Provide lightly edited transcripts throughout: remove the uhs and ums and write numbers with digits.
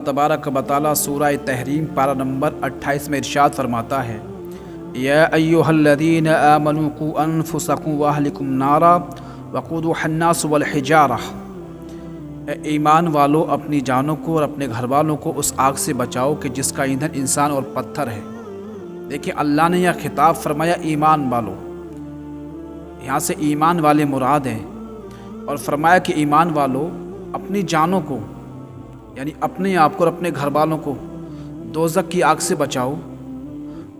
तबारक व तआला सूरह तहरीम पारा नंबर 28 में इरशाद फरमाता है, या अय्युहल्लज़ीन आमनू कू अनफुसकुम व अहलिकुम नारा वक़ूदुहा अन्नास वल हिजारा। ईमान वालों, अपनी जानों को और अपने घर वालों को उस आग से बचाओ कि जिसका ईंधन इंसान और पत्थर है। देखिए, अल्लाह ने यह खिताब फरमाया ईमान वालों, यहाँ से ईमान वाले मुराद हैं, और फरमाया कि ईमान वालों अपनी जानों को यानी अपने आप को और अपने घर वालों को दोज़ख की आग से बचाओ।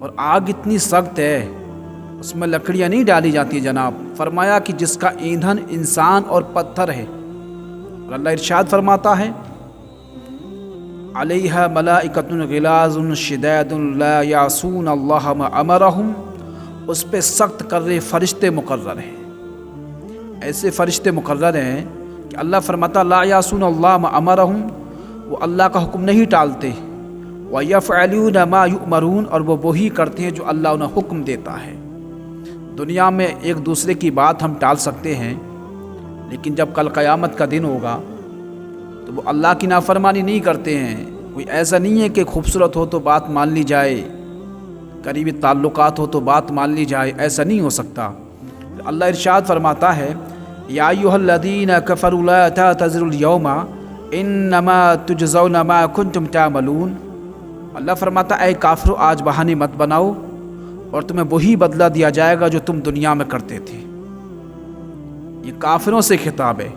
और आग इतनी सख्त है, उसमें लकड़ियाँ नहीं डाली जाती जनाब। फरमाया कि जिसका ईंधन इंसान और पत्थर है। और अल्लाह इरशाद फरमाता है, अलैहा मलाइकतुन गिलाज़ुन शिदादुन ला यासून अल्लाह मा अमरहुम। उस पे सख्त कर्रे फरिश्ते मुकर्रर हैं। ऐसे फरिश्ते मुकर्रर हैं कि अल्लाह फरमाता ला यासून अल्लाह मा अमरहुम, वो अल्लाह का हुक्म नहीं टालते। व यफ़अलून मा युअमरून, और वो वही करते हैं जो अल्लाह उन्हें हुक्म देता है। दुनिया में एक दूसरे की बात हम टाल सकते हैं, लेकिन जब कल क़यामत का दिन होगा तो वो अल्लाह की नाफरमानी नहीं करते हैं। कोई ऐसा नहीं है कि खूबसूरत हो तो बात मान ली जाए, करीबी ताल्लुकात हो तो बात मान ली जाए, ऐसा नहीं हो सकता। अल्लाह इरशाद फरमाता है, या अय्युहल्लज़ीना कफ़रू ला तअतज़िरुल यौमा इन्नमा तुजज़ौना मा कुंतुम तामलून। अल्लाह फरमाता, ऐ काफिरों, आज बहाने मत बनाओ और तुम्हें वही बदला दिया जाएगा जो तुम दुनिया में करते थे। ये काफिरों से खिताब है।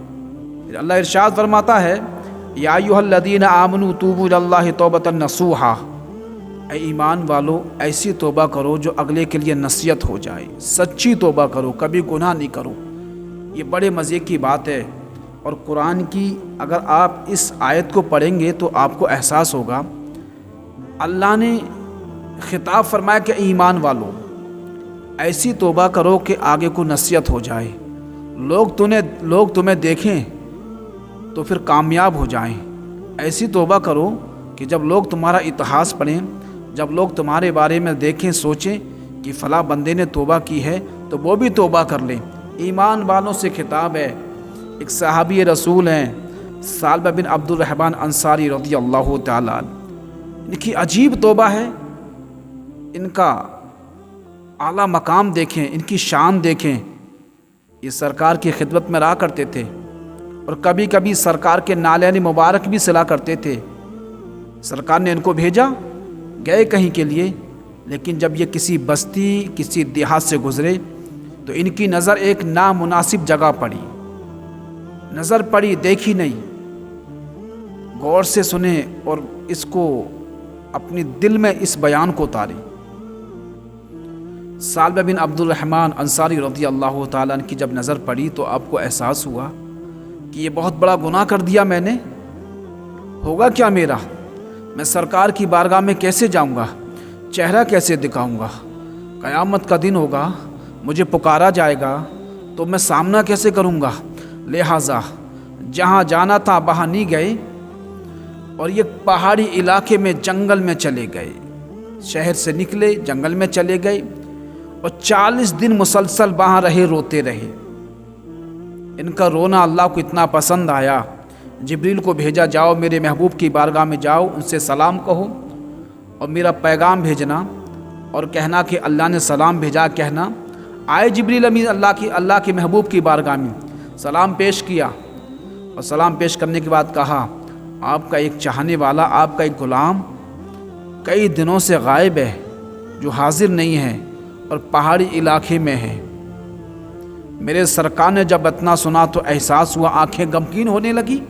अल्लाह इरशाद फरमाता है, या अय्युहल्लज़ीना आमनू तूबू इलल्लाहि तौबतन नसूहा। ऐ ईमान वालों, ऐसी तौबा करो जो अगले के लिए नसीहत हो जाए। सच्ची तौबा करो, कभी गुनाह नहीं करो। ये बड़े मज़े की बात है। और कुरान की अगर आप इस आयत को पढ़ेंगे तो आपको एहसास होगा, अल्लाह ने खिताब फरमाया कि ईमान वालों, ऐसी तौबा करो कि आगे को नसीहत हो जाए, लोग तुम्हें देखें तो फिर कामयाब हो जाएं। ऐसी तौबा करो कि जब लोग तुम्हारा इतिहास पढ़ें, जब लोग तुम्हारे बारे में देखें, सोचें कि फ़लाँ बंदे ने तौबा की है तो वो भी तौबा कर लें। ईमान वालों से खिताब है। एक सहाबी रसूल हैं, सालबा बिन अब्दुल रहमान अंसारी रज़ियल्लाहु ताला। इनकी अजीब तौबा है, इनका आला मकाम देखें, इनकी शान देखें। ये सरकार की खिदमत में रहा करते थे और कभी कभी सरकार के नालियान मुबारक भी सिला करते थे। सरकार ने इनको भेजा, गए कहीं के लिए, लेकिन जब ये किसी बस्ती, किसी देहात से गुजरे तो इनकी नज़र एक नामुनासिब जगह पड़ी। नज़र पड़ी, देखी नहीं, गौर से सुने और इसको अपनी दिल में इस बयान को उतारी। सालबा बिन अब्दुल रहमान अंसारी रज़ियल्लाहु ताला की जब नज़र पड़ी तो आपको एहसास हुआ कि ये बहुत बड़ा गुनाह कर दिया मैंने। होगा क्या मेरा? मैं सरकार की बारगाह में कैसे जाऊंगा? चेहरा कैसे दिखाऊंगा? क़यामत का दिन होगा, मुझे पुकारा जाएगा तो मैं सामना कैसे करूंगा? लिहाजा जहाँ जाना था वहाँ नहीं गए और ये पहाड़ी इलाके में जंगल में चले गए। शहर से निकले, जंगल में चले गए और 40 दिन मुसलसल वहाँ रहे, रोते रहे। इनका रोना अल्लाह को इतना पसंद आया, जिब्रील को भेजा, जाओ मेरे महबूब की बारगाह में जाओ, उनसे सलाम कहो और मेरा पैगाम भेजना और कहना कि अल्लाह ने सलाम भेजा। कहना, आए जिब्रील अमीन अल्लाह के महबूब की बारगाह में, सलाम पेश किया और सलाम पेश करने के बाद कहा, आपका एक चाहने वाला, आपका एक ग़ुलाम कई दिनों से गायब है, जो हाजिर नहीं है और पहाड़ी इलाके में है। मेरे सरकार ने जब इतना सुना तो एहसास हुआ, आंखें गमगीन होने लगी।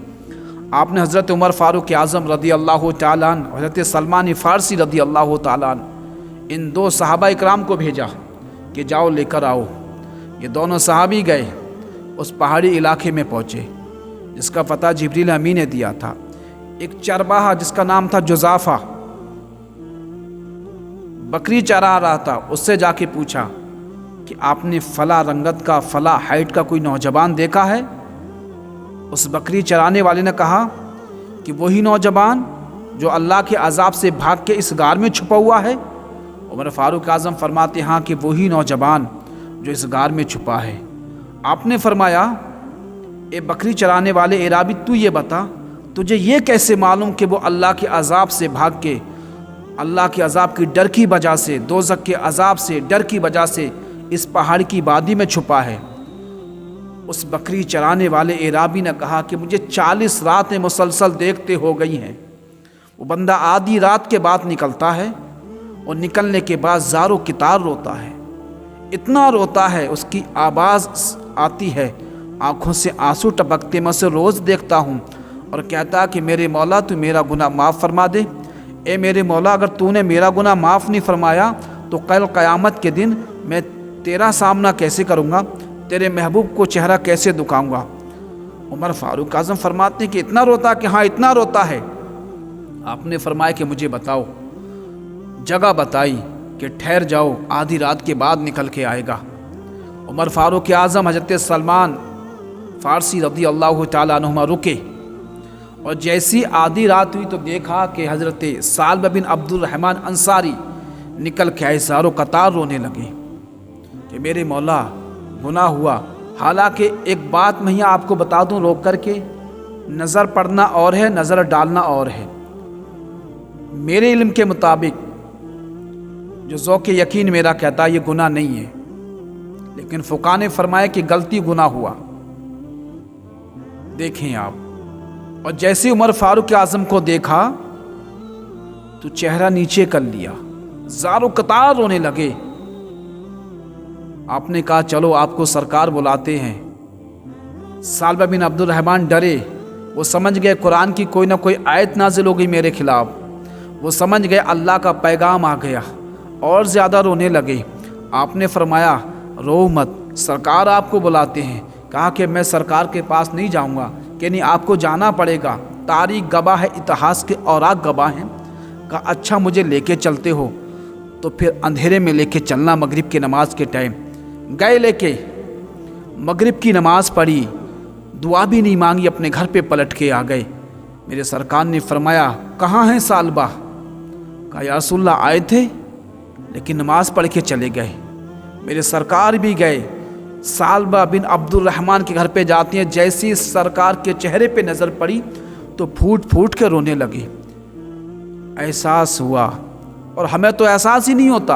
आपने हज़रत उमर फ़ारूक आज़म रज़ियल्लाहु ताला अन्हु, हज़रत सलमान फ़ारसी रज़ियल्लाहु ताला अन्हु, इन दो सहाबा इकराम को भेजा कि जाओ लेकर आओ। ये दोनों सहाबी गए, उस पहाड़ी इलाके में पहुँचे जिसका पता जिब्रील अमीन ने दिया था। एक चरवाहा जिसका नाम था जुज़ाफ़ा, बकरी चरा रहा था, उससे जाके पूछा कि आपने फ़ला रंगत का, फ़ला हाइट का कोई नौजवान देखा है? उस बकरी चराने वाले ने कहा कि वही नौजवान जो अल्लाह के अज़ाब से भाग के इस गार में छुपा हुआ है। उमर फ़ारूक आज़म फरमाते, हाँ कि वही नौजवान जो इस गार में छुपा है। आपने फरमाया, ए बकरी चराने वाले एराबी, तू ये बता तुझे ये कैसे मालूम कि वो अल्लाह के अजाब से भाग के, अल्लाह के अजाब की डर की वजह से, दोज़ख के अजाब से डर की वजह से इस पहाड़ की वादी में छुपा है? उस बकरी चराने वाले एराबी ने कहा कि मुझे 40 रातें मुसलसल देखते हो गई हैं। वो बंदा आधी रात के बाद निकलता है और निकलने के बाद ज़ारो कितार रोता है, इतना रोता है उसकी आवाज़ आती है, आँखों से आंसू टपकते। मैं उसे रोज़ देखता हूँ और कहता कि मेरे मौला तू मेरा गुनाह माफ़ फरमा दे। ए मेरे मौला, अगर तूने मेरा गुनाह माफ़ नहीं फरमाया तो कल क़यामत के दिन मैं तेरा सामना कैसे करूँगा, तेरे महबूब को चेहरा कैसे दुखाऊँगा। उमर फारूक आज़म फरमाते हैं कि इतना रोता, कि हाँ इतना रोता है। आपने फरमाया कि मुझे बताओ, जगह बताई कि ठहर जाओ, आधी रात के बाद निकल के आएगा। उमर फारूक आज़म हज़रत सलमान फ़ारसी रज़ी अल्लाह तआला अन्हुमा रुके और जैसी आधी रात हुई तो देखा कि हज़रत सालब बिन अब्दुल रहमान अंसारी निकल के आए, ज़ारो कतार रोने लगे कि मेरे मौला गुनाह हुआ। हालांकि एक बात मैं यहाँ आपको बता दूँ रोक कर के, नज़र पड़ना और है, नज़र डालना और है। मेरे इल्म के मुताबिक जो ज़ौक़ यकीन मेरा कहता है ये गुनाह नहीं है, लेकिन फ़ुक़हा ने फरमाया कि गलती गुनाह हुआ। देखें आप, और जैसे उमर फारूक आज़म को देखा तो चेहरा नीचे कर लिया, ज़ारो कतार रोने लगे। आपने कहा चलो आपको सरकार बुलाते हैं। सालब बिन अब्दुल रहमान डरे, वो समझ गए कुरान की कोई ना कोई आयत नाजिल हो गई मेरे खिलाफ, वो समझ गए अल्लाह का पैगाम आ गया और ज़्यादा रोने लगे। आपने फरमाया रो मत, सरकार आपको बुलाते हैं। कहा कि मैं सरकार के पास नहीं जाऊंगा, कि नहीं आपको जाना पड़ेगा, तारीख गवाह है, इतिहास के औराक गवाह हैं। कहा अच्छा मुझे लेके चलते हो तो फिर अंधेरे में लेके चलना। मगरिब की नमाज के टाइम गए, लेके मगरिब की नमाज पढ़ी, दुआ भी नहीं मांगी, अपने घर पे पलट के आ गए। मेरे सरकार ने फरमाया कहाँ हैं सालबा? कहा या रसूलल्लाह आए थे लेकिन नमाज पढ़ के चले गए। मेरे सरकार भी गए, सालबा बिन अब्दुल रहमान के घर पे जाती हैं। जैसी सरकार के चेहरे पे नज़र पड़ी तो फूट फूट के रोने लगी। एहसास हुआ, और हमें तो एहसास ही नहीं होता।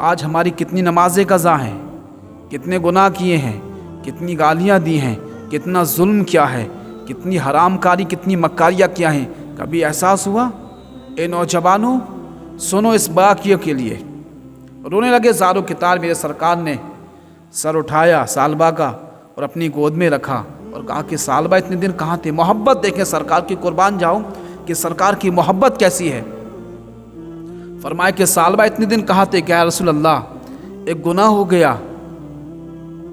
आज हमारी कितनी नमाजें कज़ा हैं, कितने गुनाह किए हैं, कितनी गालियाँ दी हैं, कितना जुल्म किया है, कितनी हरामकारी, कितनी मक्कारियाँ किया हैं। कभी एहसास हुआ? ए नौजवानों सुनो इस बाकियों के लिए। रोने लगे ज़ारो कितार। मेरे सरकार ने सर उठाया सालबा का और अपनी गोद में रखा और कहा कि सालबा इतने दिन कहाँ थे? मोहब्बत देखें सरकार की, कुर्बान जाऊं कि सरकार की मोहब्बत कैसी है। फरमाया कि सालबा इतने दिन कहाँ थे? क्या रसूल अल्लाह एक गुनाह हो गया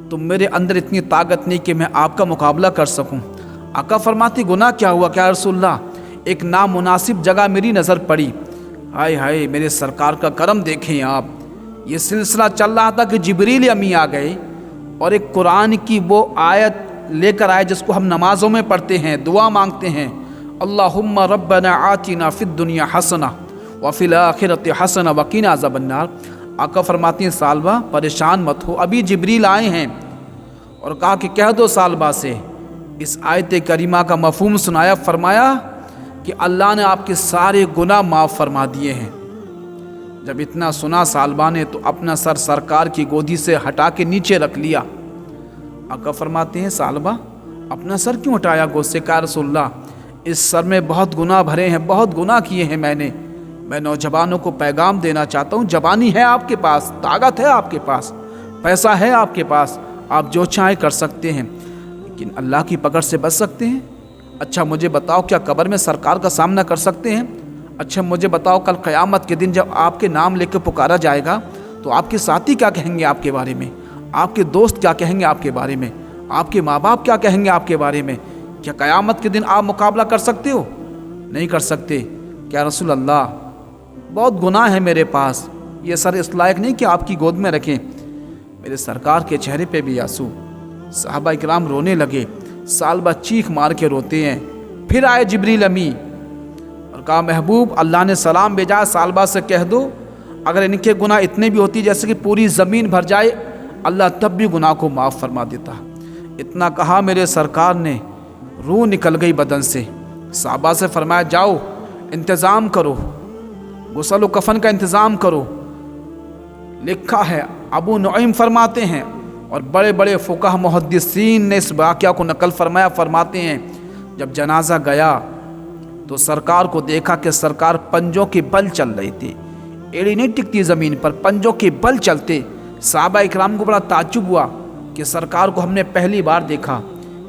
तो मेरे अंदर इतनी ताकत नहीं कि मैं आपका मुकाबला कर सकूं। आका फरमाती गुनाह क्या हुआ? क्या रसूल अल्लाह एक नामुनासिब जगह मेरी नज़र पड़ी। हाय हाय मेरे सरकार का करम देखें आप। ये सिलसिला चल रहा था कि जिब्रील अमी आ गए और एक कुरान की वो आयत लेकर आए जिसको हम नमाज़ों में पढ़ते हैं, दुआ मांगते हैं, अल्लाहुम्मा रब्बना आतिना फिद दुनिया हसना व फिल आखिरति हसना व क़िना अज़ाबन्नार। आका फरमाती हैं सालबा परेशान मत हो, अभी जिब्रील आए हैं। और कहा कि कह दो सालबा से इस आयत करीमा का मफ़हूम सुनाया। फरमाया कि अल्लाह ने आपके सारे गुनाह माफ़ फरमा दिए हैं। जब इतना सुना सालबा ने तो अपना सर सरकार की गोदी से हटा के नीचे रख लिया। आका फरमाते हैं सालबा अपना सर क्यों हटाया गोद से? कहा रसूलल्लाह इस सर में बहुत गुनाह भरे हैं, बहुत गुनाह किए हैं मैंने। मैं नौजवानों को पैगाम देना चाहता हूँ, जवानी है आपके पास, ताकत है आपके पास, पैसा है आपके पास, आप जो चाहें कर सकते हैं, लेकिन अल्लाह की पकड़ से बच सकते हैं। अच्छा मुझे बताओ क्या कब्र में सरकार का सामना कर सकते हैं? अच्छा मुझे बताओ कल क़यामत के दिन जब आपके नाम लेकर पुकारा जाएगा तो आपके साथी क्या कहेंगे आपके बारे में? आपके दोस्त क्या कहेंगे आपके बारे में? आपके माँ बाप क्या कहेंगे आपके बारे में? क्या क़यामत के दिन आप मुकाबला कर सकते हो? नहीं कर सकते। क्या रसूल अल्लाह बहुत गुनाह है मेरे पास, ये सर इस लायक नहीं कि आपकी गोद में रखें। मेरे सरकार के चेहरे पे भी आंसू। सहाबा इकराम रोने लगे, सालबा चीख मार के रोते हैं। फिर आए जिब्रील अमी और कहा महबूब अल्लाह ने सलाम भेजा, सालबा से कह दो अगर इनके गुनाह इतने भी होती जैसे कि पूरी ज़मीन भर जाए, अल्लाह तब भी गुनाह को माफ़ फरमा देता। इतना कहा मेरे सरकार ने रूह निकल गई बदन से। साहबा से फरमाया जाओ इंतज़ाम करो, गुस्ल व कफन का इंतज़ाम करो। लिखा है, अबू नुईम फरमाते हैं और बड़े बड़े फुकाह मुहद्दिसीन ने इस वाक़या को नकल फरमाया, फरमाते हैं जब जनाजा गया तो सरकार को देखा कि सरकार पंजों के बल चल रही थी, एड़ी नहीं टिकती ज़मीन पर, पंजों के बल चलते। सहाबा इकराम को बड़ा ताज्जुब हुआ कि सरकार को हमने पहली बार देखा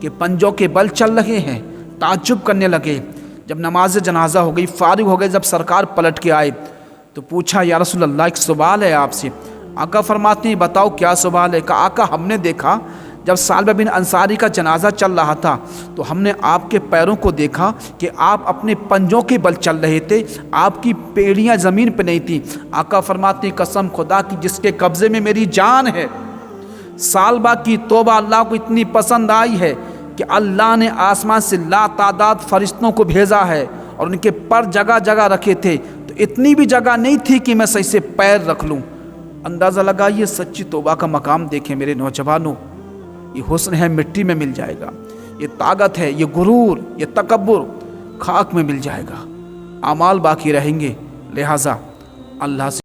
कि पंजों के बल चल रहे हैं। ताज्जुब करने लगे। जब नमाज जनाजा हो गई, फारिग हो गए, जब सरकार पलट के आए तो पूछा या रसूल अल्लाह एक सवाल है आपसे। आका फरमाते हैं बताओ क्या सवाल है। कहा आका हमने देखा जब सालबा बिन अंसारी का जनाजा चल रहा था तो हमने आपके पैरों को देखा कि आप अपने पंजों के बल चल रहे थे, आपकी पेड़ियां ज़मीन पे नहीं थी। आका फरमाते हैं कसम खुदा की जिसके कब्ज़े में मेरी जान है, सालबा की तौबा अल्लाह को इतनी पसंद आई है कि अल्लाह ने आसमान से लातादाद फरिश्तों को भेजा है और उनके पर जगह जगह रखे थे, तो इतनी भी जगह नहीं थी कि मैं सही से पैर रख लूँ। अंदाज़ा लगाइए, सच्ची तौबा का मकाम देखें मेरे नौजवानों। ये हुस्न है मिट्टी में मिल जाएगा, ये ताकत है, ये गुरूर, ये तकब्बुर खाक में मिल जाएगा, आमाल बाकी रहेंगे। लिहाजा अल्लाह से